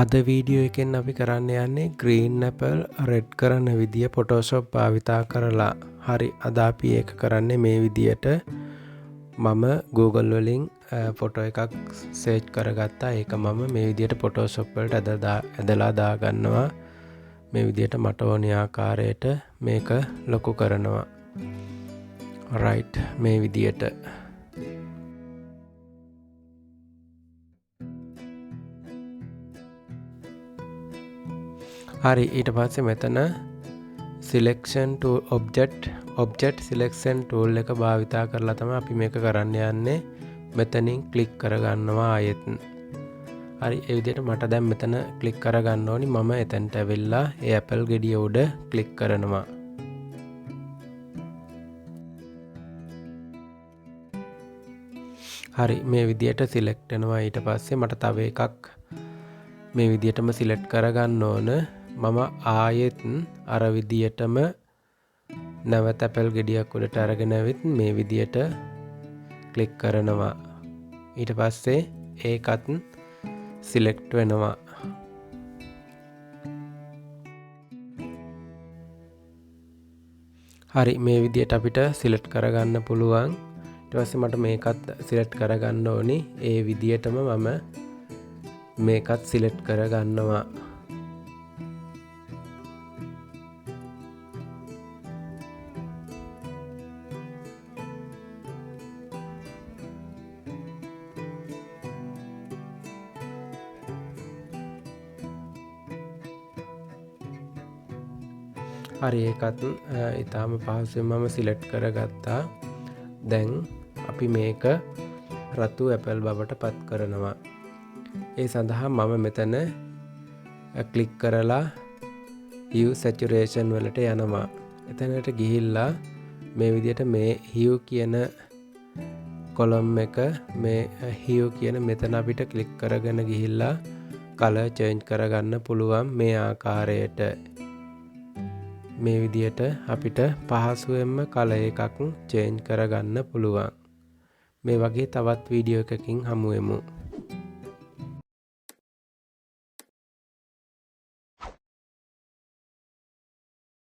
අද වීඩියෝ එකෙන් අපි කරන්න යන්නේ green apple red කරන විදිය Photoshop භාවිතා කරලා. හරි අද අපි ඒක කරන්නේ මේ විදියට මම Google වලින් ෆොටෝ එකක් සර්ච් කරගත්තා. ඒක මම මේ විදියට Photoshop වලට ඇදලා දාගන්නවා. මේ විදියට මට ඕන ආකාරයට මේක ලොකු කරනවා. right මේ විදියට හරි ඊට පස්සේ මෙතන selection tool object selection tool එක භාවිතා කරලා තමයි අපි මේක කරන්න යන්නේ. මෙතනින් ක්ලික් කරගන්නවා ආයෙත්. හරි ඒ විදිහට මට දැන් මෙතන ක්ලික් කරගන්න ඕනි. මම එතනට ඇවිල්ලා ඒ apple ගෙඩිය උඩ ක්ලික් කරනවා. හරි මේ විදිහට select වෙනවා. ඊට පස්සේ මට තව එකක් මේ විදිහටම select කරගන්න ඕන. මම ආයෙත් අර විදියටම නැවත apple ගෙඩියක් උඩට අරගෙන ඇවිත් මේ විදියට ක්ලික් කරනවා. ඊට පස්සේ ඒකත් select වෙනවා. හරි මේ විදියට අපිට select කරගන්න පුළුවන්. ඊට පස්සේ මට මේකත් select කරගන්න ඕනි. ඒ විදියටම මම මේකත් select කරගන්නවා. හරි ඒකත් ඊටාම පහසුවෙන් මම සිලෙක්ට් කරගත්තා. දැන් අපි මේක රතු ඇපල් බවට පත් කරනවා. ඒ සඳහා මම මෙතන ක්ලික් කරලා hue saturation වලට යනවා. එතනට ගිහිල්ලා මේ විදිහට මේ hue කියන කොලම් එක මේ hue කියන මෙතන අපිට ක්ලික් කරගෙන ගිහිල්ලා color change කරගන්න පුළුවන් මේ ආකාරයට. මේ විදියට අපිට පහසුවෙන්ම කලර් එකක් චේන්ජ් කරගන්න පුළුවන්. මේ වගේ තවත් වීඩියෝ එකකින් හමු වෙමු.